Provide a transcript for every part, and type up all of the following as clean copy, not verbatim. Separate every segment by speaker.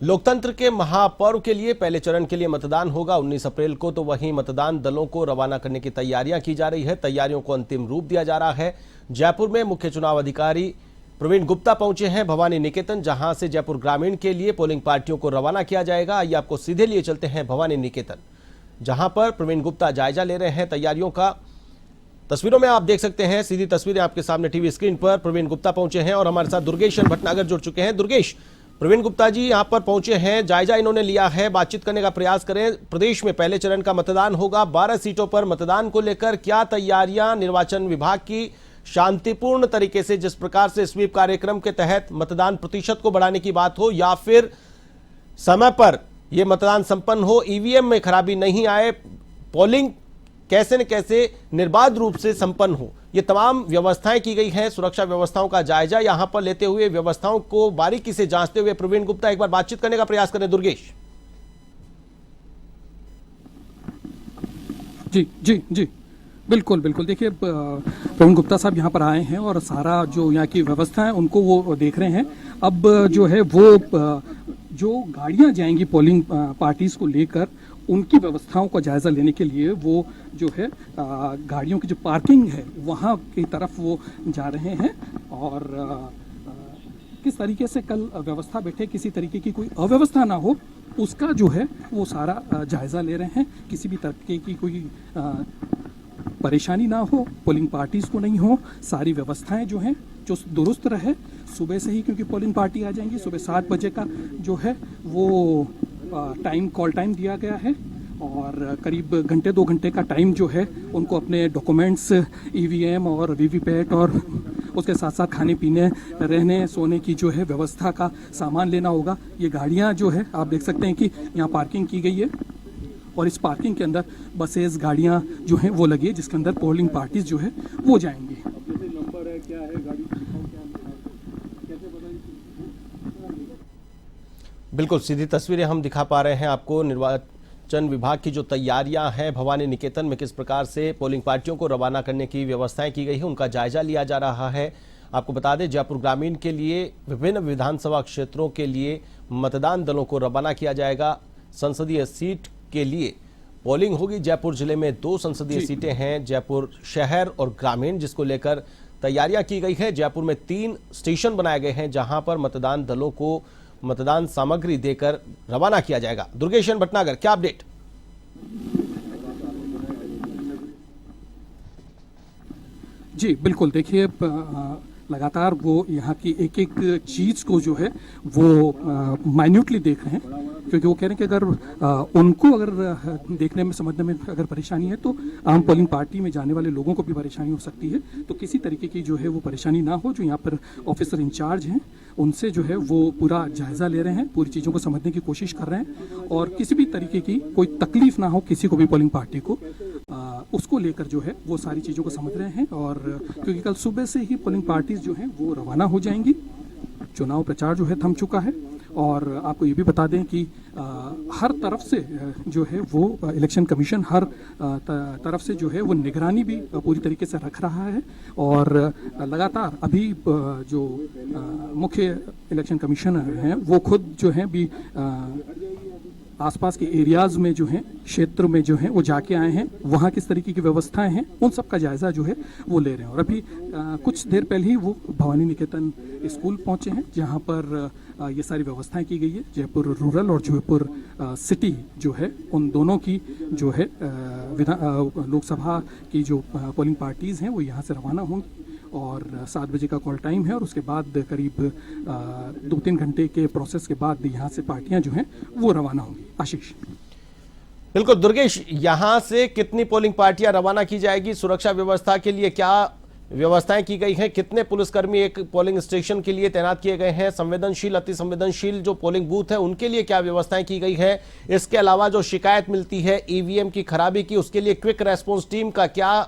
Speaker 1: लोकतंत्र के महापर्व के लिए पहले चरण के लिए मतदान होगा 19 अप्रैल को। तो वहीं मतदान दलों को रवाना करने की तैयारियां की जा रही है। तैयारियों को अंतिम रूप दिया जा रहा है। जयपुर में मुख्य चुनाव अधिकारी प्रवीण गुप्ता पहुंचे हैं भवानी निकेतन, जहां से जयपुर ग्रामीण के लिए पोलिंग पार्टियों को रवाना किया जाएगा। आइए आपको सीधे लिए चलते हैं भवानी निकेतन, जहां पर प्रवीण गुप्ता जायजा ले रहे हैं तैयारियों का। तस्वीरों में आप देख सकते हैं, सीधी तस्वीरें आपके सामने टीवी स्क्रीन पर। प्रवीण गुप्ता पहुंचे हैं और हमारे साथ दुर्गेश भटनागर जुड़ चुके हैं। दुर्गेश, प्रवीण गुप्ता जी यहां पर पहुंचे हैं, जायजा इन्होंने लिया है, बातचीत करने का प्रयास करें। प्रदेश में पहले चरण का मतदान होगा, 12 सीटों पर मतदान को लेकर क्या तैयारियां निर्वाचन विभाग की? शांतिपूर्ण तरीके से जिस प्रकार से स्वीप कार्यक्रम के तहत मतदान प्रतिशत को बढ़ाने की बात हो, या फिर समय पर यह मतदान संपन्न हो, ईवीएम में खराबी नहीं आए, पोलिंग कैसे न कैसे निर्बाध रूप से संपन्न हो, ये तमाम व्यवस्थाएं की गई हैं। सुरक्षा व्यवस्थाओं का जायजा यहां पर लेते हुए, व्यवस्थाओं को बारीकी से जांचते हुए प्रवीण गुप्ता एक बार बातचीत करने का प्रयास करें। दुर्गेश
Speaker 2: जी जी जी बिल्कुल बिल्कुल। देखिए, प्रवीण गुप्ता साहब यहाँ पर आए हैं और सारा जो यहाँ की व्यवस्था है उनको वो देख रहे हैं। अब जो है वो जो गाड़ियाँ जाएंगी पोलिंग पार्टीज को लेकर, उनकी व्यवस्थाओं का जायजा लेने के लिए वो जो है गाड़ियों की जो पार्किंग है वहाँ की तरफ वो जा रहे हैं। और किस तरीके से कल व्यवस्था बैठे, किसी तरीके की कोई अव्यवस्था ना हो, उसका जो है वो सारा जायजा ले रहे हैं। किसी भी तरीके की कोई परेशानी ना हो, पोलिंग पार्टीज को नहीं हो, सारी व्यवस्थाएं जो हैं जो दुरुस्त रहे। सुबह से ही, क्योंकि पोलिंग पार्टी आ जाएंगी, सुबह 7 बजे का जो है वो कॉल टाइम दिया गया है और करीब घंटे 2 घंटे का टाइम जो है उनको अपने डॉक्यूमेंट्स, ईवीएम और वीवीपैट और उसके साथ साथ खाने पीने, रहने सोने की जो है व्यवस्था का सामान लेना होगा। ये गाड़ियां जो है आप देख सकते हैं कि यहाँ पार्किंग की गई है और इस पार्किंग के अंदर बसेस, गाड़ियां जो हैं वो लगी है, जिसके अंदर पोलिंग पार्टीज जो है वो जाएंगी।
Speaker 3: नंबर है, क्या है गाड़ी?
Speaker 1: बिल्कुल सीधी तस्वीरें हम दिखा पा रहे हैं आपको। निर्वाचन विभाग की जो तैयारियां हैं भवानी निकेतन में, किस प्रकार से पोलिंग पार्टियों को रवाना करने की व्यवस्थाएं की गई है, उनका जायजा लिया जा रहा है। आपको बता दें, जयपुर ग्रामीण के लिए विभिन्न विधानसभा क्षेत्रों के लिए मतदान दलों को रवाना किया जाएगा। संसदीय सीट के लिए पोलिंग होगी। जयपुर जिले में 2 संसदीय सीटें हैं, जयपुर शहर और ग्रामीण, जिसको लेकर तैयारियां की गई है। जयपुर में 3 स्टेशन बनाए गए हैं जहां पर मतदान दलों को मतदान सामग्री देकर रवाना किया जाएगा। दुर्गेश भटनागर, क्या अपडेट?
Speaker 2: जी बिल्कुल, देखिए लगातार वो यहाँ की एक एक चीज को जो है वो माइन्यूटली देख रहे हैं, क्योंकि वो कह रहे हैं कि अगर उनको अगर देखने में, समझने में अगर परेशानी है तो आम पोलिंग पार्टी में जाने वाले लोगों को भी परेशानी हो सकती है। तो किसी तरीके की जो है वो परेशानी ना हो। जो यहाँ पर ऑफिसर इंचार्ज हैं उनसे जो है वो पूरा जायजा ले रहे हैं, पूरी चीज़ों को समझने की कोशिश कर रहे हैं और किसी भी तरीके की कोई तकलीफ ना हो किसी को भी, पोलिंग पार्टी को, उसको लेकर जो है वो सारी चीज़ों को समझ रहे हैं। और क्योंकि कल सुबह से ही पोलिंग पार्टीज जो हैं वो रवाना हो जाएंगी, चुनाव प्रचार जो है थम चुका है। और आपको ये भी बता दें कि हर तरफ से जो है वो इलेक्शन कमीशन हर तरफ से जो है वो निगरानी भी पूरी तरीके से रख रहा है। और लगातार अभी जो मुख्य इलेक्शन कमिश्नर हैं वो खुद जो है भी आसपास के एरियाज में जो हैं, क्षेत्र में जो हैं वो जाके आए हैं, वहाँ किस तरीके की व्यवस्थाएं हैं उन सब का जायजा जो है वो ले रहे हैं। और अभी कुछ देर पहले ही वो भवानी निकेतन स्कूल पहुंचे हैं, जहाँ पर ये सारी व्यवस्थाएं की गई है। जयपुर रूरल और जयपुर सिटी जो है, उन दोनों की जो है लोकसभा की जो पोलिंग पार्टीज हैं वो यहाँ से रवाना होंगी और 7 बजे का कॉल टाइम है। और उसके बाद करीब 2-3 घंटे के प्रोसेस के बाद यहाँ से पार्टियां जो हैं वो रवाना होंगी। आशीष।
Speaker 1: बिल्कुल दुर्गेश, यहां से कितनी पोलिंग पार्टियां रवाना की जाएगी? सुरक्षा व्यवस्था के लिए क्या व्यवस्थाएं की गई हैं? कितने पुलिसकर्मी एक पोलिंग स्टेशन के लिए तैनात किए गए हैं? संवेदनशील, अति संवेदनशील जो पोलिंग बूथ है उनके लिए क्या व्यवस्थाएं की गई है? इसके अलावा जो शिकायत मिलती है ईवीएम की खराबी की, उसके लिए क्विक रेस्पॉन्स टीम का क्या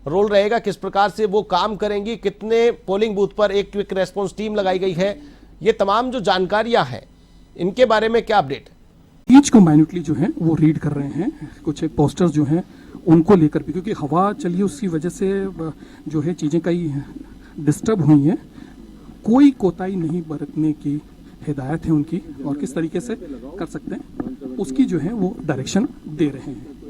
Speaker 1: रोल रहेगा? किस प्रकार से वो काम करेंगी? कितने पोलिंग बूथ पर एक क्विक रेस्पॉन्स टीम लगाई गई है? ये तमाम जो जानकारियां हैं इनके बारे में क्या अपडेट?
Speaker 2: ईच को माइन्यूटली जो है वो रीड कर रहे हैं। कुछ पोस्टर्स जो हैं उनको लेकर भी, क्योंकि हवा चली उसकी वजह से जो है चीज़ें कई डिस्टर्ब हुई हैं। कोई कोताही नहीं बरतने की हिदायत है उनकी और किस तरीके से कर सकते हैं उसकी जो है वो डायरेक्शन दे रहे हैं।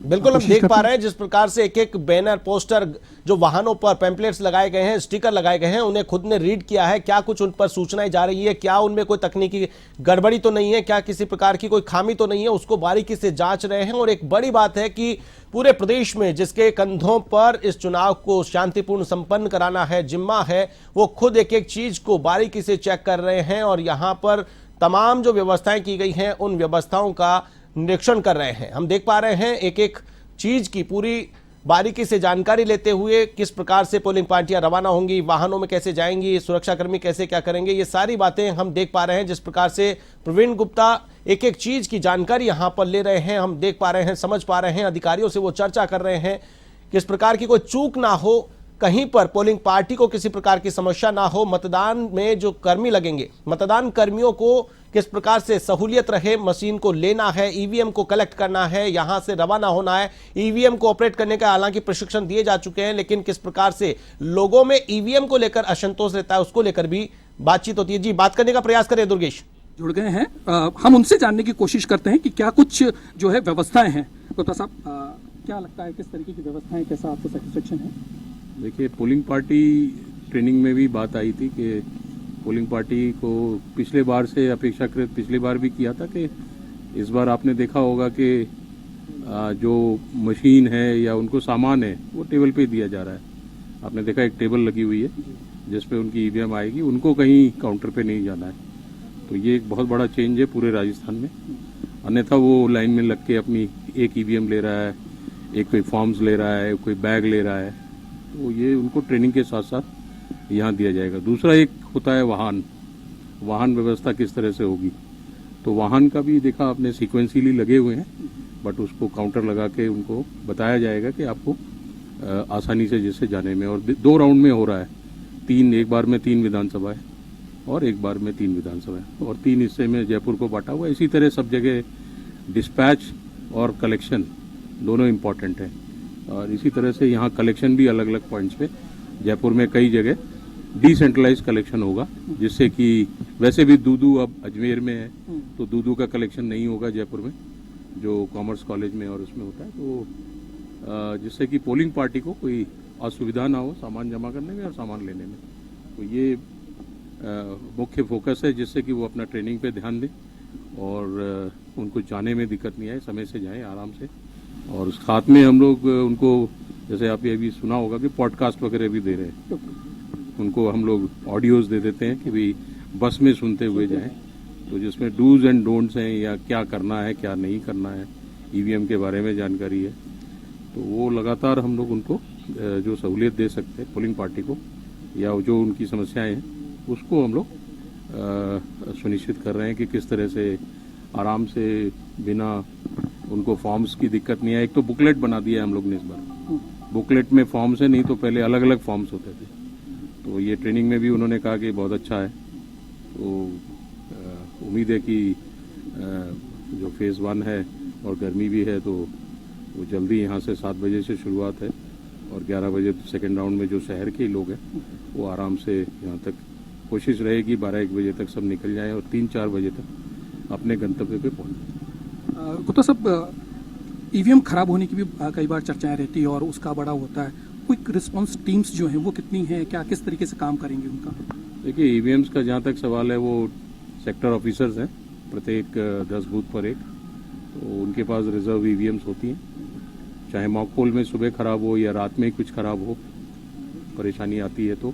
Speaker 1: बिल्कुल हम देख पा रहे हैं जिस प्रकार से एक एक बैनर पोस्टर जो वाहनों पर पैम्पलेट्स लगाए गए हैं, स्टिकर लगाए गए हैं, उन्हें खुद ने रीड किया है, क्या कुछ उन पर सूचनाएं जा रही है, क्या उनमें कोई तकनीकी गड़बड़ी तो नहीं है, क्या किसी प्रकार की कोई खामी तो नहीं है, उसको बारीकी से जांच रहे हैं। और एक बड़ी बात है कि पूरे प्रदेश में जिसके कंधों पर इस चुनाव को शांतिपूर्ण संपन्न कराना है, जिम्मा है, वो खुद एक एक चीज को बारीकी से चेक कर रहे हैं और यहां पर तमाम जो व्यवस्थाएं की गई हैं उन व्यवस्थाओं का निरीक्षण कर रहे हैं। हम देख पा रहे हैं एक एक चीज की पूरी बारीकी से जानकारी लेते हुए किस प्रकार से पोलिंग पार्टियां रवाना होंगी, वाहनों में कैसे जाएंगी, सुरक्षाकर्मी कैसे क्या करेंगे, ये सारी बातें हम देख पा रहे हैं। जिस प्रकार से प्रवीण गुप्ता एक एक चीज की जानकारी यहां पर ले रहे हैं, हम देख पा रहे हैं, समझ पा रहे हैं, अधिकारियों से वो चर्चा कर रहे हैं किस प्रकार की कोई चूक ना हो, कहीं पर पोलिंग पार्टी को किसी प्रकार की समस्या ना हो, मतदान में जो कर्मी लगेंगे मतदान कर्मियों को किस प्रकार से सहूलियत रहे, मशीन को लेना है, ईवीएम को कलेक्ट करना है, यहां से रवाना होना है, ईवीएम को ऑपरेट करने का हालांकि प्रशिक्षण दिए जा चुके हैं, लेकिन किस प्रकार से लोगों में ईवीएम को लेकर असंतोष रहता है उसको लेकर भी बातचीत होती है। जी, बात करने का प्रयास करें दुर्गेश।
Speaker 2: जुड़ गए हैं, हम उनसे जानने की कोशिश करते हैं कि क्या कुछ जो है व्यवस्थाएं हैं। गुप्ता साहब, क्या लगता है किस तरीके की व्यवस्थाएं, कैसा आपको सेटिस्फेक्शन है?
Speaker 3: देखिए, पोलिंग पार्टी ट्रेनिंग में भी बात आई थी कि पोलिंग पार्टी को पिछले बार से अपेक्षाकृत पिछली बार भी किया था कि इस बार आपने देखा होगा कि जो मशीन है या उनको सामान है वो टेबल पे दिया जा रहा है। आपने देखा एक टेबल लगी हुई है जिस पे उनकी ईवीएम आएगी, उनको कहीं काउंटर पे नहीं जाना है। तो ये एक बहुत बड़ा चेंज है पूरे राजस्थान में। अन्यथा वो लाइन में लग के अपनी एक ईवीएम ले रहा है, एक कोई फॉर्म्स ले रहा है, कोई बैग ले रहा है, तो ये उनको ट्रेनिंग के साथ साथ यहाँ दिया जाएगा। दूसरा एक होता है वाहन व्यवस्था किस तरह से होगी, तो वाहन का भी देखा आपने सीक्वेंसली लगे हुए हैं, बट उसको काउंटर लगा के उनको बताया जाएगा कि आपको आसानी से जिससे जाने में, और 2 राउंड में हो रहा है, एक बार में 3 विधानसभा है और एक बार में 3 विधानसभा है, और 3 हिस्से में जयपुर को बांटा हुआ है। इसी तरह सब जगह डिस्पैच और कलेक्शन दोनों इम्पॉर्टेंट है, और इसी तरह से यहाँ कलेक्शन भी अलग अलग पॉइंट्स पे जयपुर में कई जगह डिसेंट्रलाइज कलेक्शन होगा, जिससे कि वैसे भी दूदू अब अजमेर में है तो दूदू का कलेक्शन नहीं होगा जयपुर में, जो कॉमर्स कॉलेज में और उसमें होता है, तो जिससे कि पोलिंग पार्टी को कोई असुविधा ना हो सामान जमा करने में और सामान लेने में। तो ये मुख्य फोकस है, जिससे कि वो अपना ट्रेनिंग पे ध्यान दें और उनको जाने में दिक्कत नहीं आए, समय से जाएं आराम से। और साथ में हम लोग उनको, जैसे आप ये भी सुना होगा कि पॉडकास्ट वगैरह भी दे रहे हैं, उनको हम लोग ऑडियोज दे देते हैं कि भाई बस में सुनते हुए जाएं, तो जिसमें डूज एंड डोंट्स हैं या क्या करना है क्या नहीं करना है, ईवीएम के बारे में जानकारी है, तो वो लगातार हम लोग उनको जो सहूलियत दे सकते हैं पोलिंग पार्टी को, या जो उनकी समस्याएं हैं उसको हम लोग सुनिश्चित कर रहे हैं कि किस तरह से आराम से बिना उनको फॉर्म्स की दिक्कत नहीं है। एक तो बुकलेट बना दिया है हम लोग ने इस बार, बुकलेट में फॉर्म्स है, नहीं तो पहले अलग अलग फॉर्म्स होते थे, तो ये ट्रेनिंग में भी उन्होंने कहा कि बहुत अच्छा है। तो उम्मीद है कि जो फेज़ 1 है और गर्मी भी है, तो वो जल्दी यहाँ से 7 बजे से शुरुआत है और 11 बजे सेकेंड राउंड में जो शहर के लोग हैं वो आराम से यहाँ तक, कोशिश रहेगी 12-1 बजे तक सब निकल जाएं और 3-4 बजे तक अपने गंतव्य पे पहुँचें।
Speaker 2: गुप्ता साहब, ईवीएम खराब होने की भी कई बार चर्चाएं रहती है और उसका बड़ा होता है, क्विक रिस्पांस टीम्स जो हैं वो कितनी हैं, क्या किस तरीके से काम करेंगे उनका?
Speaker 3: देखिए, ईवीएम्स का जहाँ तक सवाल है, वो सेक्टर ऑफिसर्स हैं, प्रत्येक 10 बूथ पर एक, तो उनके पास रिजर्व ईवीएम्स होती हैं। चाहे मॉक पोल में सुबह खराब हो या रात में कुछ खराब हो, परेशानी आती है, तो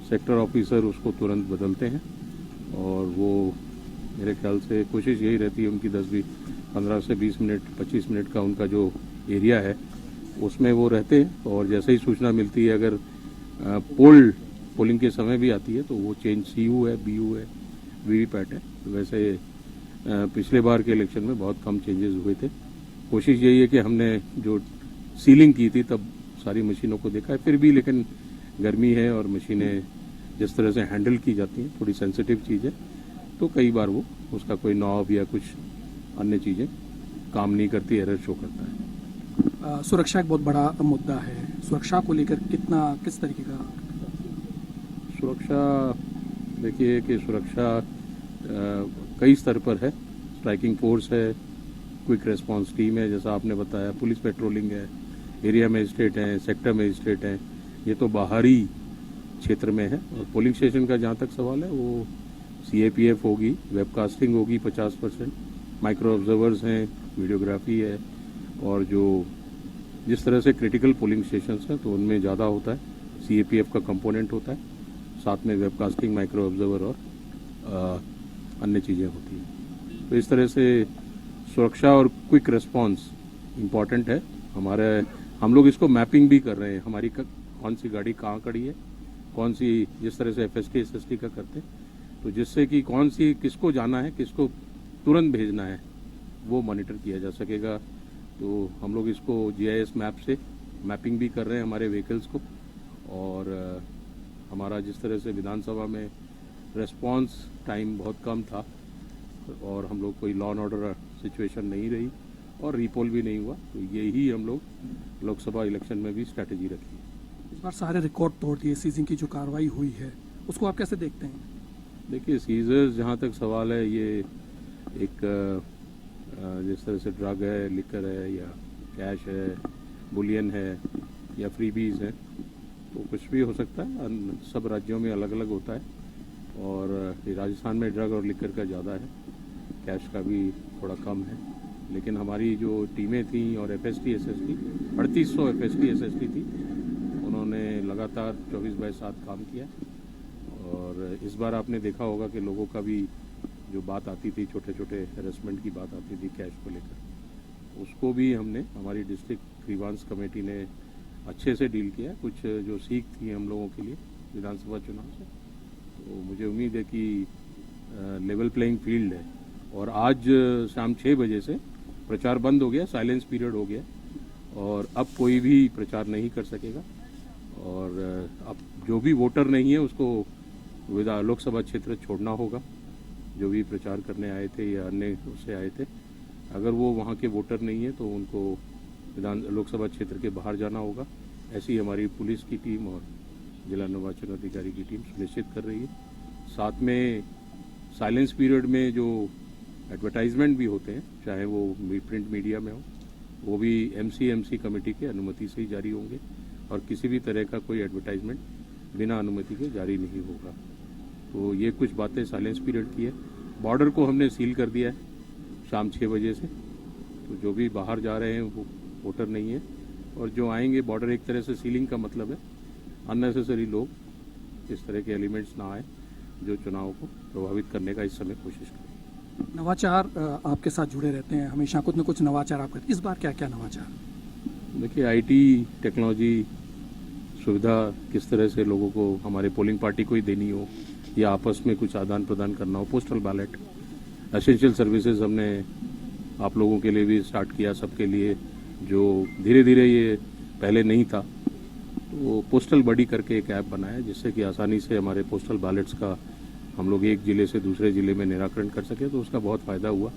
Speaker 3: सेक्टर ऑफिसर उसको तुरंत बदलते हैं, और वो मेरे ख्याल से कोशिश यही रहती है उनकी 15 से 20 मिनट 25 मिनट का उनका जो एरिया है उसमें वो रहते हैं, और जैसे ही सूचना मिलती है, अगर पोलिंग के समय भी आती है, तो वो चेंज CU है, BU है, वीवीपैट है। वैसे पिछले बार के इलेक्शन में बहुत कम चेंजेस हुए थे। कोशिश यही है कि हमने जो सीलिंग की थी तब सारी मशीनों को देखा है, फिर भी लेकिन गर्मी है और मशीनें जिस तरह से हैंडल की जाती हैं, थोड़ी सेंसिटिव चीज़ है, तो कई बार वो उसका कोई नॉब या कुछ अन्य चीज़ें काम नहीं करती, एरर शो करता है।
Speaker 2: सुरक्षा एक बहुत बड़ा मुद्दा है, सुरक्षा को लेकर किस तरीके का?
Speaker 3: सुरक्षा, देखिए कि सुरक्षा कई स्तर पर है। स्ट्राइकिंग फोर्स है, क्विक रेस्पॉन्स टीम है, जैसा आपने बताया, पुलिस पेट्रोलिंग है, एरिया मजिस्ट्रेट हैं, सेक्टर मजिस्ट्रेट हैं। ये तो बाहरी क्षेत्र में है। और पोलिंग स्टेशन का जहाँ तक सवाल है, वो CAPF होगी, वेबकास्टिंग होगी 50%, माइक्रो ऑब्जर्वर्स हैं, वीडियोग्राफी है, और जो जिस तरह से क्रिटिकल पोलिंग स्टेशंस हैं तो उनमें ज़्यादा होता है, CAPF का कंपोनेंट होता है, साथ में वेबकास्टिंग, माइक्रो ऑब्जर्वर और अन्य चीज़ें होती हैं। तो इस तरह से सुरक्षा और क्विक रिस्पांस इम्पॉर्टेंट है। हम लोग इसको मैपिंग भी कर रहे हैं, हमारी कौन सी गाड़ी कहाँ खड़ी है, कौन सी, जिस तरह से FST SST का करते हैं, तो जिससे कि कौन सी, किसको जाना है, किसको तुरंत भेजना है, वो मॉनिटर किया जा सकेगा। तो हम लोग इसको GIS मैप से मैपिंग भी कर रहे हैं हमारे व्हीकल्स को। और हमारा जिस तरह से विधानसभा में रेस्पॉन्स टाइम बहुत कम था और हम लोग कोई लॉ एंड ऑर्डर सिचुएशन नहीं रही और रीपोल भी नहीं हुआ, तो यही हम लोग लोकसभा इलेक्शन में भी स्ट्रैटेजी रखी है।
Speaker 2: इस बार सारे रिकॉर्ड तोड़ दिए, सीजिंग की जो कार्रवाई हुई है उसको आप कैसे देखते हैं?
Speaker 3: देखिए, सीजर्स जहाँ तक सवाल है, ये एक जिस तरह से ड्रग है, लिकर है, या कैश है, बुलियन है, या फ्रीबीज है, तो कुछ भी हो सकता है। सब राज्यों में अलग अलग होता है, और ये राजस्थान में ड्रग और लिकर का ज़्यादा है, कैश का भी थोड़ा कम है। लेकिन हमारी जो टीमें थी और FST SST 3800 FST SST थी, उन्होंने लगातार 24/7 काम किया। और इस बार आपने देखा होगा कि लोगों का भी जो बात आती थी, छोटे छोटे हेरेसमेंट की बात आती थी कैश को लेकर, उसको भी हमने, हमारी डिस्ट्रिक्ट ग्रीवांस कमेटी ने अच्छे से डील किया। कुछ जो सीख थी हम लोगों के लिए विधानसभा चुनाव से, तो मुझे उम्मीद है कि लेवल प्लेइंग फील्ड है। और आज शाम 6 बजे से प्रचार बंद हो गया, साइलेंस पीरियड हो गया, और अब कोई भी प्रचार नहीं कर सकेगा। और अब जो भी वोटर नहीं है उसको लोकसभा क्षेत्र छोड़ना होगा, जो भी प्रचार करने आए थे या अन्य उससे आए थे। अगर वो वहाँ के वोटर नहीं है तो उनको लोकसभा क्षेत्र के बाहर जाना होगा। ऐसी हमारी पुलिस की टीम और जिला निर्वाचन अधिकारी की टीम सुनिश्चित कर रही है। साथ में साइलेंस पीरियड में जो एडवर्टाइजमेंट भी होते हैं, चाहे वो प्रिंट मीडिया में हो, वो भी MC कमेटी के अनुमति से ही जारी होंगे, और किसी भी तरह का कोई एडवर्टाइजमेंट बिना अनुमति के जारी नहीं होगा। तो ये कुछ बातें साइलेंस पीरियड की है। बॉर्डर को हमने सील कर दिया है शाम 6 बजे से, तो जो भी बाहर जा रहे हैं वो वोटर नहीं है, और जो आएंगे, बॉर्डर एक तरह से सीलिंग का मतलब है अननेसेसरी लोग, इस तरह के एलिमेंट्स ना आए जो चुनाव को प्रभावित करने का इस समय कोशिश करें।
Speaker 2: नवाचार आपके साथ जुड़े रहते हैं हमेशा, कुछ न कुछ नवाचार आप करते हैं, इस बार क्या क्या नवाचार?
Speaker 3: देखिए, IT टेक्नोलॉजी सुविधा किस तरह से लोगों को, हमारे पोलिंग पार्टी को ही देनी हो या आपस में कुछ आदान प्रदान करना हो, पोस्टल बैलेट, एसेंशियल सर्विसेज हमने आप लोगों के लिए भी स्टार्ट किया, सबके लिए, जो धीरे धीरे ये पहले नहीं था। तो पोस्टल बडी करके एक ऐप बनाया, जिससे कि आसानी से हमारे पोस्टल बैलेट्स का हम लोग एक ज़िले से दूसरे ज़िले में निराकरण कर सके, तो उसका बहुत फ़ायदा हुआ,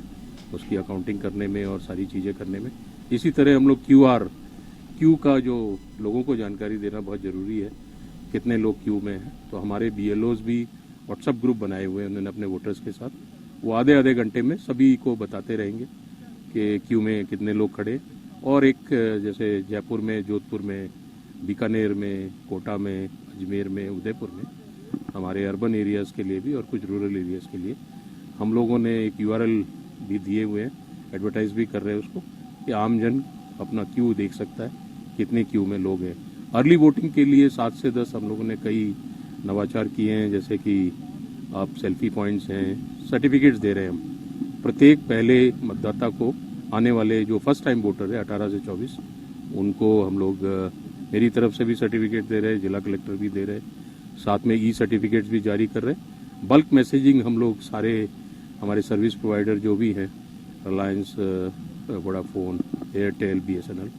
Speaker 3: उसकी अकाउंटिंग करने में और सारी चीज़ें करने में। इसी तरह हम लोग क्यू का जो लोगों को जानकारी देना बहुत ज़रूरी है, कितने लोग क्यू में हैं। तो हमारे BLOs भी व्हाट्सएप ग्रुप बनाए हुए हैं उन्होंने अपने वोटर्स के साथ, वो आधे घंटे में सभी को बताते रहेंगे कि क्यू में कितने लोग खड़े। और एक जैसे जयपुर में, जोधपुर में, बीकानेर में, कोटा में, अजमेर में, उदयपुर में, हमारे अर्बन एरियाज़ के लिए भी और कुछ रूरल एरियाज़ के लिए हम लोगों ने एक URL भी दिए हुए हैं, एडवर्टाइज भी कर रहे हैं उसको, कि आमजन अपना क्यू देख सकता है, कितने क्यू में लोग हैं। अर्ली वोटिंग के लिए 7 से 10 हम लोगों ने कई नवाचार किए हैं, जैसे कि आप सेल्फी पॉइंट्स हैं, सर्टिफिकेट्स दे रहे हैं हम प्रत्येक पहले मतदाता को, आने वाले जो फर्स्ट टाइम वोटर है 18 से 24, उनको हम लोग मेरी तरफ से भी सर्टिफिकेट दे रहे हैं, जिला कलेक्टर भी दे रहे हैं, साथ में सर्टिफिकेट्स भी जारी कर रहे हैं। बल्क मैसेजिंग हम लोग सारे हमारे सर्विस प्रोवाइडर जो भी हैं, रिलायंस, वोडाफोन, एयरटेल, BSNL,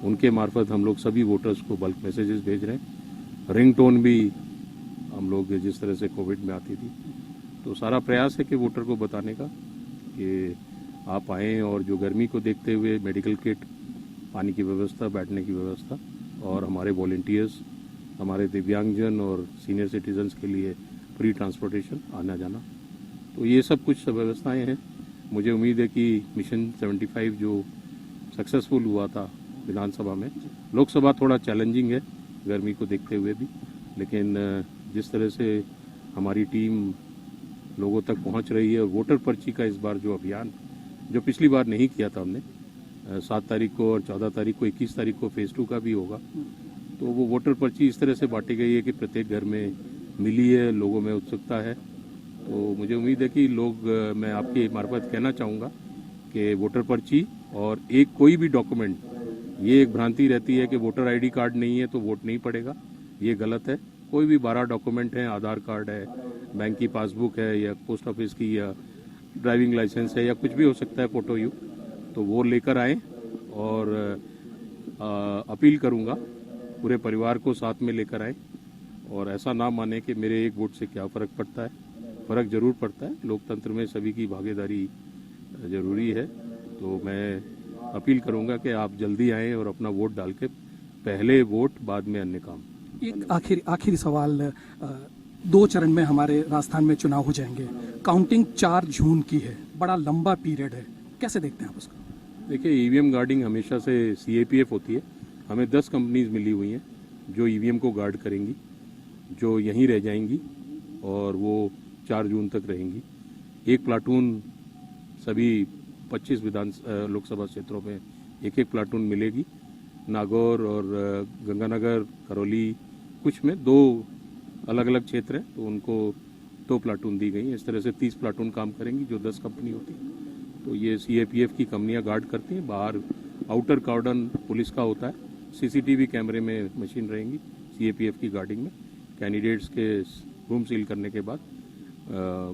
Speaker 3: उनके मार्फत हम लोग सभी वोटर्स को बल्क मैसेजेस भेज रहे हैं। रिंगटोन भी हम लोग, जिस तरह से कोविड में आती थी, तो सारा प्रयास है कि वोटर को बताने का कि आप आएँ, और जो गर्मी को देखते हुए मेडिकल किट, पानी की व्यवस्था, बैठने की व्यवस्था, और हमारे वॉलंटियर्स, हमारे दिव्यांगजन और सीनियर सिटीजन्स के लिए फ्री ट्रांसपोर्टेशन, आना जाना, तो ये सब कुछ व्यवस्थाएं हैं। मुझे उम्मीद है कि मिशन 75 जो सक्सेसफुल हुआ था विधानसभा में, लोकसभा थोड़ा चैलेंजिंग है गर्मी को देखते हुए भी, लेकिन जिस तरह से हमारी टीम लोगों तक पहुंच रही है, और वोटर पर्ची का इस बार जो अभियान जो पिछली बार नहीं किया था हमने, 7 तारीख को और 14 तारीख को, 21 तारीख को फेज 2 का भी होगा, तो वो वोटर पर्ची इस तरह से बांटी गई है कि प्रत्येक घर में मिली है, लोगों में उत्सुकता है। तो मुझे उम्मीद है कि लोग, मैं आपके मार्फत कहना चाहूँगा कि वोटर पर्ची और एक कोई भी डॉक्यूमेंट, ये एक भ्रांति रहती है कि वोटर आईडी कार्ड नहीं है तो वोट नहीं पड़ेगा, ये गलत है। कोई भी 12 डॉक्यूमेंट हैं, आधार कार्ड है, बैंक की पासबुक है, या पोस्ट ऑफिस की, या ड्राइविंग लाइसेंस है, या कुछ भी हो सकता है फोटो यू, तो वो लेकर आएँ। और अपील करूँगा पूरे परिवार को साथ में लेकर आए, और ऐसा ना माने कि मेरे एक वोट से क्या फ़र्क पड़ता है। फ़र्क जरूर पड़ता है, लोकतंत्र में सभी की भागीदारी जरूरी है। तो मैं अपील करूंगा कि आप जल्दी आएं और अपना वोट डाल के, पहले वोट बाद में अन्य काम।
Speaker 2: एक आखिरी सवाल, 2 चरण में हमारे राजस्थान में चुनाव हो जाएंगे, काउंटिंग 4 जून की है, बड़ा लंबा पीरियड है, कैसे देखते हैं आप उसको?
Speaker 3: देखिए, ईवीएम गार्डिंग हमेशा से CAPF होती है। हमें 10 कंपनीज मिली हुई हैं जो ईवीएम को गार्ड करेंगी, जो यहीं रह जाएंगी, और वो 4 जून तक रहेंगी। एक प्लाटून सभी 25 लोकसभा क्षेत्रों में एक प्लाटून मिलेगी। नागौर और गंगानगर, करौली, कुछ में 2 अलग अलग क्षेत्र हैं, तो उनको 2 प्लाटून दी गई। इस तरह से 30 प्लाटून काम करेंगी, जो 10 कंपनी होती है। तो ये CAPF की कंपनियां गार्ड करती हैं। बाहर आउटर कॉर्डन पुलिस का होता है, CCTV कैमरे में मशीन रहेंगी CAPF की गार्डिंग में। कैंडिडेट्स के रूम सील करने के बाद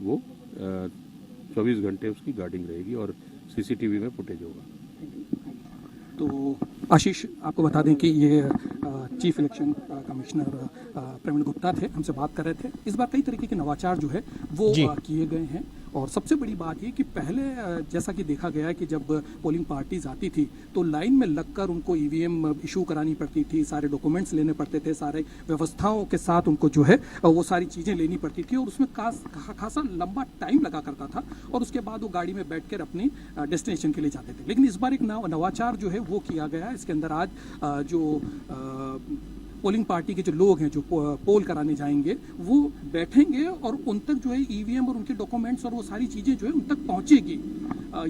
Speaker 3: वो 24 घंटे उसकी गार्डिंग रहेगी, और CCTV में फुटेज होगा।
Speaker 2: तो आशीष, आपको बता दें कि ये chief election commissioner Praveen Gupta थे, हमसे बात कर रहे थे। इस बार कई तरीके के नवाचार जो है वो किए गए हैं, और सबसे बड़ी बात ये कि पहले जैसा कि देखा गया है कि जब पोलिंग पार्टीज आती थी तो लाइन में लगकर उनको EVM इशू करानी पड़ती थी, सारे डॉक्यूमेंट्स लेने पड़ते थे, सारे व्यवस्थाओं के साथ उनको जो है वो सारी चीज़ें लेनी पड़ती थी, और उसमें खासा लंबा टाइम लगा करता था, और उसके बाद वो गाड़ी में बैठ कर अपनी डेस्टिनेशन के लिए जाते थे। लेकिन इस बार एक नवाचार जो है वो किया गया है। इसके अंदर आज जो पोलिंग पार्टी के जो लोग हैं जो पोल कराने जाएंगे, वो बैठेंगे और उन तक जो है EVM और उनके डॉक्यूमेंट्स और वो सारी चीज़ें जो है उन तक पहुंचेगी।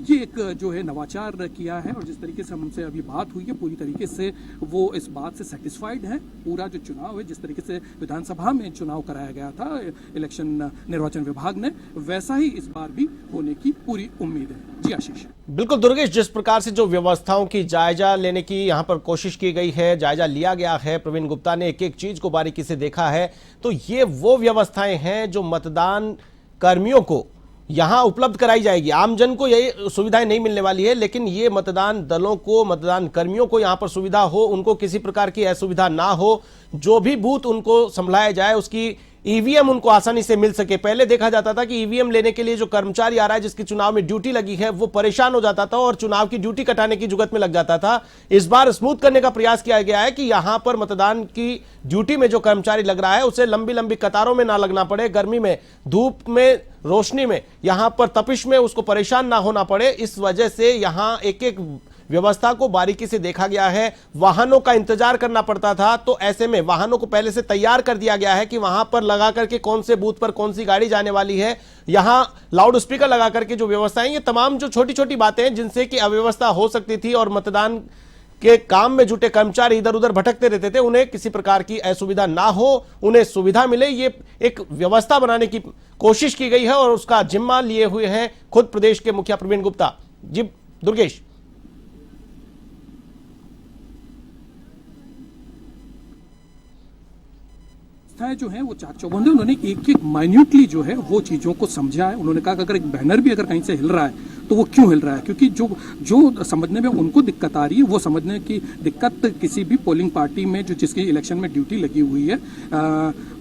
Speaker 2: ये एक जो है नवाचार किया है, और जिस तरीके से हमसे अभी बात हुई है पूरी तरीके से वो इस बात से सेटिस्फाइड है। पूरा जो चुनाव है, जिस तरीके से विधानसभा में चुनाव कराया गया था इलेक्शन निर्वाचन विभाग ने, वैसा ही इस बार भी होने की पूरी उम्मीद है। जी आशीष।
Speaker 1: बिल्कुल दुर्गेश, जिस प्रकार से जो व्यवस्थाओं की जायजा लेने की यहां पर कोशिश की गई है, जायजा लिया गया है, प्रवीण गुप्ता ने एक चीज को बारीकी से देखा है, तो ये वो व्यवस्थाएं हैं जो मतदान कर्मियों को यहां उपलब्ध कराई जाएगी। आमजन को यही सुविधाएं नहीं मिलने वाली है, लेकिन ये मतदान दलों को, मतदान कर्मियों को यहां पर सुविधा हो, उनको किसी प्रकार की असुविधा ना हो, जो भी बूथ उनको संभलाया जाए उसकी EVM उनको आसानी से मिल सके। पहले देखा जाता था कि EVM लेने के लिए जो कर्मचारी आ रहा है, जिसकी चुनाव में ड्यूटी लगी है, वो परेशान हो जाता था और चुनाव की ड्यूटी कटाने की जुगत में लग जाता था। इस बार स्मूथ करने का प्रयास किया गया है कि यहां पर मतदान की ड्यूटी में जो कर्मचारी लग रहा है उसे लंबी लंबी कतारों में ना लगना पड़े, गर्मी में, धूप में, रोशनी में, यहां पर तपिश में उसको परेशान ना होना पड़े। इस वजह से यहां एक एक व्यवस्था को बारीकी से देखा गया है। वाहनों का इंतजार करना पड़ता था, तो ऐसे में वाहनों को पहले से तैयार कर दिया गया है कि वहां पर लगा करके कौन से बूथ पर कौन सी गाड़ी जाने वाली है। यहां लाउड स्पीकर लगा करके जो व्यवस्थाएं, ये तमाम जो छोटी छोटी बातें हैं जिनसे कि अव्यवस्था हो सकती थी और मतदान के काम में जुटे कर्मचारी इधर उधर भटकते रहते थे, उन्हें किसी प्रकार की असुविधा ना हो, उन्हें सुविधा मिले, ये एक व्यवस्था बनाने की कोशिश की गई है, और उसका जिम्मा लिए हुए हैं खुद प्रदेश के मुखिया प्रवीण गुप्ता। जी दुर्गेश।
Speaker 2: जो है वो चाक चौबंद, उन्होंने एक एक माइन्यूटली जो है वो चीज़ों को समझा है। उन्होंने कहा कि अगर एक बैनर भी अगर कहीं से हिल रहा है तो वो क्यों हिल रहा है? क्योंकि जो समझने में उनको दिक्कत आ रही है, वो समझने की दिक्कत किसी भी पोलिंग पार्टी में जो जिसकी इलेक्शन में ड्यूटी लगी हुई है,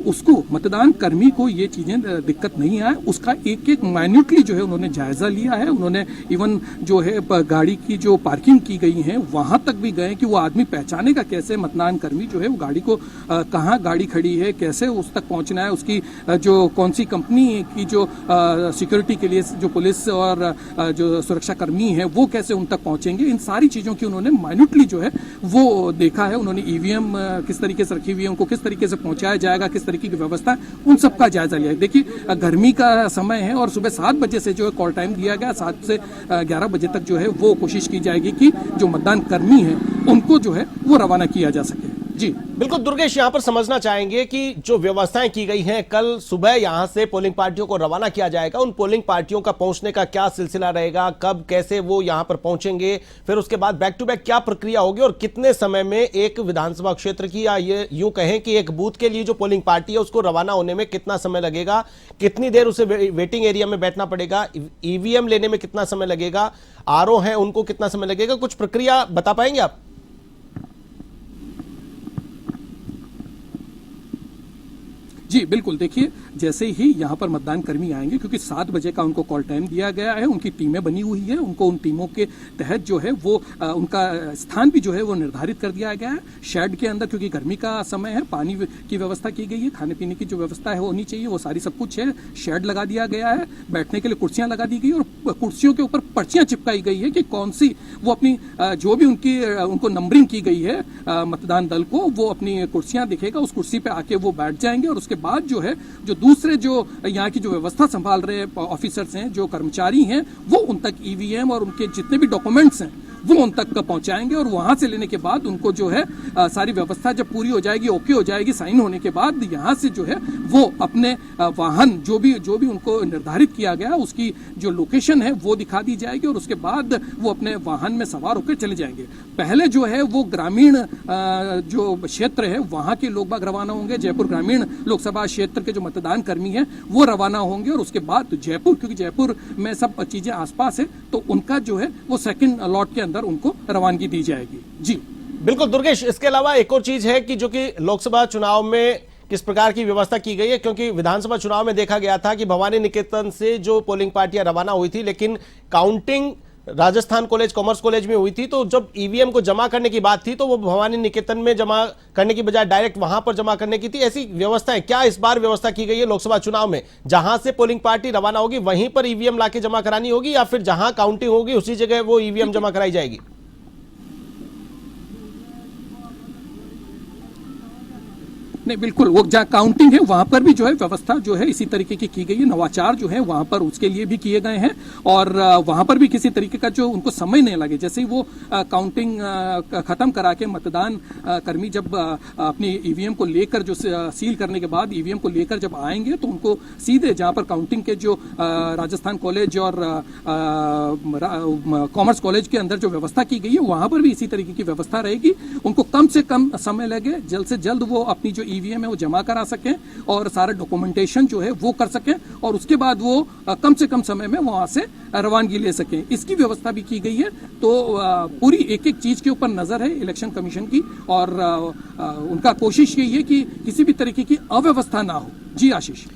Speaker 2: उसको मतदान कर्मी को ये चीजें दिक्कत नहीं आए, उसका एक एक माइन्यूटली जो है उन्होंने जायजा लिया है। उन्होंने इवन जो है गाड़ी की जो पार्किंग की गई है वहां तक भी गए कि वो आदमी पहचाने का कैसे, मतदान कर्मी जो है वो गाड़ी को कहाँ गाड़ी खड़ी है, कैसे उस तक पहुंचना है, उसकी जो कौन सी कंपनी की जो सिक्योरिटी के लिए जो पुलिस और जो सुरक्षा कर्मी है वो कैसे उन तक पहुंचेंगे, इन सारी चीजों की उन्होंने माइन्यूटली जो है वो देखा है। उन्होंने ईवीएम किस तरीके से रखी हुई है, उनको किस तरीके से पहुंचाया जाएगा, किस तरीके की व्यवस्था, उन सब का जायजा लिया है। देखिए गर्मी का समय है और सुबह 7 बजे से जो है कॉल टाइम दिया गया, 7 से 11 बजे तक जो है वो कोशिश की जाएगी कि जो मतदान कर्मी है उनको जो है वो रवाना किया जा सके। जी
Speaker 1: बिल्कुल दुर्गेश, यहां पर समझना चाहेंगे कि जो व्यवस्थाएं की गई हैं, कल सुबह यहां से पोलिंग पार्टियों को रवाना किया जाएगा, उन पोलिंग पार्टियों का पहुंचने का क्या सिलसिला रहेगा, कब कैसे वो यहां पर पहुंचेंगे, फिर उसके बाद बैक टू बैक क्या प्रक्रिया होगी और कितने समय में एक विधानसभा क्षेत्र की या ये यूं कहें कि एक बूथ के लिए जो पोलिंग पार्टी है उसको रवाना होने में कितना समय लगेगा, कितनी देर उसे वेटिंग एरिया में बैठना पड़ेगा, ईवीएम लेने में कितना समय लगेगा, आरओ है उनको कितना समय लगेगा, कुछ प्रक्रिया बता पाएंगे आप?
Speaker 2: जी बिल्कुल, देखिए जैसे ही यहाँ पर मतदान कर्मी आएंगे, क्योंकि 7 बजे का उनको कॉल टाइम दिया गया है, उनकी टीमें बनी हुई है, उनको उन टीमों के तहत जो है वो उनका स्थान भी जो है वो निर्धारित कर दिया गया है शेड के अंदर, क्योंकि गर्मी का समय है, पानी की व्यवस्था की गई है, खाने पीने की जो व्यवस्था है वो होनी चाहिए, वो सारी सब कुछ है। शेड लगा दिया गया है, बैठने के लिए कुर्सियां लगा दी गई और कुर्सियों के ऊपर पर्चियां चिपकाई गई है कि कौन सी वो अपनी जो भी उनको नंबरिंग की गई है मतदान दल को, वो अपनी कुर्सियां दिखेगा, उस कुर्सी पे आके वो बैठ जाएंगे और उसके बाद जो है जो दूसरे जो यहाँ की जो व्यवस्था संभाल रहे ऑफिसर्स हैं, जो कर्मचारी हैं, वो उन तक ईवीएम और उनके जितने भी डॉक्यूमेंट्स हैं वो उन तक पहुंचाएंगे और वहां से लेने के बाद उनको जो है सारी व्यवस्था जब पूरी हो जाएगी, ओके हो जाएगी, साइन होने के बाद यहाँ से जो है वो अपने वाहन जो भी उनको निर्धारित किया गया उसकी जो लोकेशन है वो दिखा दी जाएगी और उसके बाद वो अपने वाहन में सवार होकर चले जाएंगे। पहले जो है वो ग्रामीण जो क्षेत्र है वहां के लोग बाग रवाना होंगे, जयपुर ग्रामीण लोकसभा क्षेत्र के जो मतदान कर्मी हैं वो रवाना होंगे और उसके बाद जयपुर, क्योंकि जयपुर में सब चीजें आसपास है, तो उनका जो है वो सेकंड लॉट के अंदर उनको रवानगी दी जाएगी। जी
Speaker 1: बिल्कुल दुर्गेश, इसके अलावा एक और चीज है कि जो कि लोकसभा चुनाव में किस प्रकार की व्यवस्था की गई है, क्योंकि विधानसभा चुनाव में देखा गया था कि भवानी निकेतन से जो पोलिंग पार्टियां रवाना हुई थी, लेकिन counting Rajasthan college, commerce college में हुई थी, तो जब ईवीएम को जमा करने की बात थी तो वो भवानी निकेतन में जमा करने की बजाय डायरेक्ट वहां पर जमा करने की थी। ऐसी व्यवस्थाएं क्या इस बार व्यवस्था की गई है लोकसभा चुनाव में, जहां से पोलिंग पार्टी रवाना होगी वहीं पर ईवीएम लाके जमा करानी होगी या फिर जहां काउंटिंग होगी उसी जगह वो ईवीएम जमा कराई जाएगी?
Speaker 2: नहीं, बिल्कुल, वो जहाँ काउंटिंग है वहां पर भी जो है व्यवस्था जो है इसी तरीके की गई है। नवाचार जो है वहां पर उसके लिए भी किए गए हैं और वहां पर भी किसी तरीके का जो उनको समय नहीं लगे, जैसे ही वो काउंटिंग खत्म करा के मतदान कर्मी जब अपनी ईवीएम को लेकर जो सील करने के बाद ईवीएम को लेकर जब आएंगे तो उनको सीधे जहां पर काउंटिंग के जो राजस्थान कॉलेज और कॉमर्स कॉलेज के अंदर जो व्यवस्था की गई है वहां पर भी इसी तरीके की व्यवस्था रहेगी। उनको कम से कम समय लगे, जल्द से जल्द वो अपनी जो ईवीएम है वो जमा करा सकें और सारा डॉक्यूमेंटेशन जो है वो कर सकें और उसके बाद वो कम से कम समय में वहां से रवानगी ले सकें, इसकी व्यवस्था भी की गई है। तो पूरी एक एक चीज के ऊपर नजर है इलेक्शन कमीशन की और उनका कोशिश यही है कि किसी भी तरीके की अव्यवस्था ना हो। जी आशीष।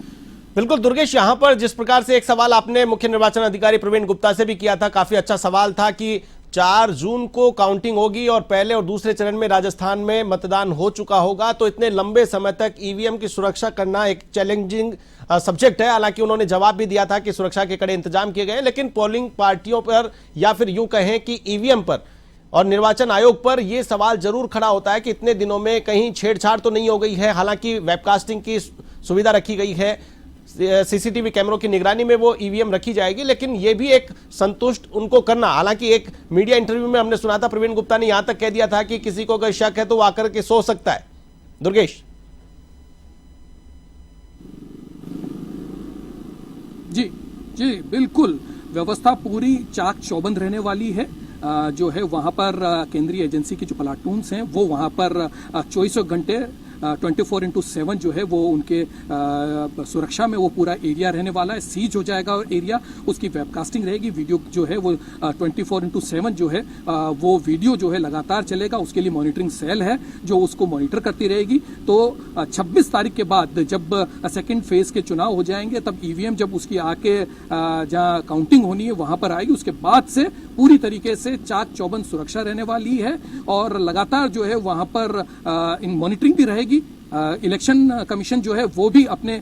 Speaker 1: बिल्कुल दुर्गेश, यहां पर जिस प्रकार से एक सवाल आपने मुख्य निर्वाचन अधिकारी प्रवीण गुप्ता से भी किया था, काफी अच्छा सवाल था कि 4 जून को काउंटिंग होगी और पहले और दूसरे चरण में राजस्थान में मतदान हो चुका होगा, तो इतने लंबे समय तक ईवीएम की सुरक्षा करना एक चैलेंजिंग सब्जेक्ट है। हालांकि उन्होंने जवाब भी दिया था कि सुरक्षा के कड़े इंतजाम किए गए, लेकिन पोलिंग पार्टियों पर या फिर यूं कहें कि ईवीएम पर और निर्वाचन आयोग पर यह सवाल जरूर खड़ा होता है कि इतने दिनों में कहीं छेड़छाड़ तो नहीं हो गई है। हालांकि वेबकास्टिंग की सुविधा रखी गई है, सीसीटीवी कैमरों की निगरानी में वो ईवीएम रखी जाएगी, लेकिन ये भी एक संतुष्ट उनको करना। हालांकि एक मीडिया इंटरव्यू में हमने सुना था प्रवीण गुप्ता ने यहां तक कह दिया था कि किसी को अगर शक है तो वो आकर के सो सकता है। दुर्गेश
Speaker 2: जी जी बिल्कुल, व्यवस्था पूरी चाक चौबंद रहने वाली है। जो है वहां पर केंद्रीय एजेंसी की जो प्लाटून्स हैं वो वहां पर 24 घंटे 24/7 जो है वो उनके सुरक्षा में वो पूरा एरिया रहने वाला है, सीज हो जाएगा और एरिया, उसकी वेबकास्टिंग रहेगी, वीडियो जो है वो 24/7 जो है वो वीडियो जो है लगातार चलेगा, उसके लिए मॉनिटरिंग सेल है जो उसको मॉनिटर करती रहेगी। तो 26 तारीख के बाद जब सेकेंड फेज के चुनाव हो जाएंगे तब ईवीएम जब उसकी आके जहां काउंटिंग होनी है वहां पर आएगी, उसके बाद से पूरी तरीके से चाक चौबंद सुरक्षा रहने वाली है और लगातार जो है वहां पर इन मॉनिटरिंग भी रहेगी। इलेक्शन कमीशन जो है वो भी अपने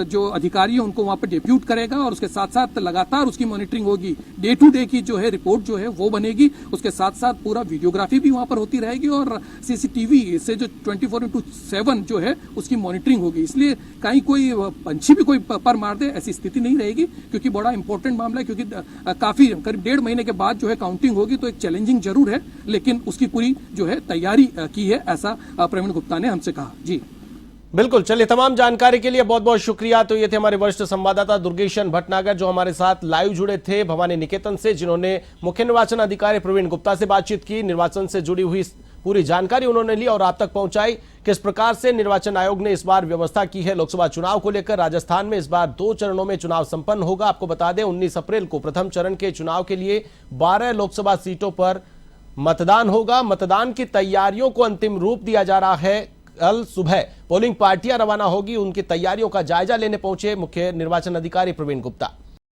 Speaker 2: जो अधिकारी है उनको वहां पर डिप्यूट करेगा और उसके साथ साथ लगातार उसकी मॉनिटरिंग होगी, डे टू डे की जो है रिपोर्ट जो है वो बनेगी, उसके साथ साथ पूरा वीडियोग्राफी भी वहां पर होती रहेगी और सीसीटीवी से जो 24/7 जो है उसकी मॉनिटरिंग होगी। इसलिए कहीं कोई पंछी भी कोई पर मार दे ऐसी स्थिति नहीं रहेगी, क्योंकि बड़ा इंपॉर्टेंट मामला है, क्योंकि काफी करीब 1.5 महीने के बाद जो है काउंटिंग होगी, तो एक चैलेंजिंग जरूर है लेकिन उसकी पूरी जो है तैयारी की है, ऐसा प्रवीण गुप्ता ने हमसे कहा। जी
Speaker 1: बिल्कुल, चलिए, तमाम जानकारी के लिए बहुत बहुत शुक्रिया। तो ये थे हमारे वरिष्ठ संवाददाता दुर्गेशन भटनागर जो हमारे साथ लाइव जुड़े थे भवानी निकेतन से, जिन्होंने मुख्य निर्वाचन अधिकारी प्रवीण गुप्ता से बातचीत की, निर्वाचन से जुड़ी हुई पूरी जानकारी उन्होंने ली और आप तक पहुंचाई। किस प्रकार से निर्वाचन आयोग ने इस बार व्यवस्था की है लोकसभा चुनाव को लेकर। राजस्थान में इस बार 2 चरणों में चुनाव संपन्न होगा। आपको बता दें 19 अप्रैल को प्रथम चरण के चुनाव के लिए 12 लोकसभा सीटों पर मतदान होगा। मतदान की तैयारियों को अंतिम रूप दिया जा रहा है। कल सुबह पोलिंग पार्टियां रवाना होगी, उनकी तैयारियों का जायजा लेने पहुंचे मुख्य निर्वाचन अधिकारी प्रवीण गुप्ता।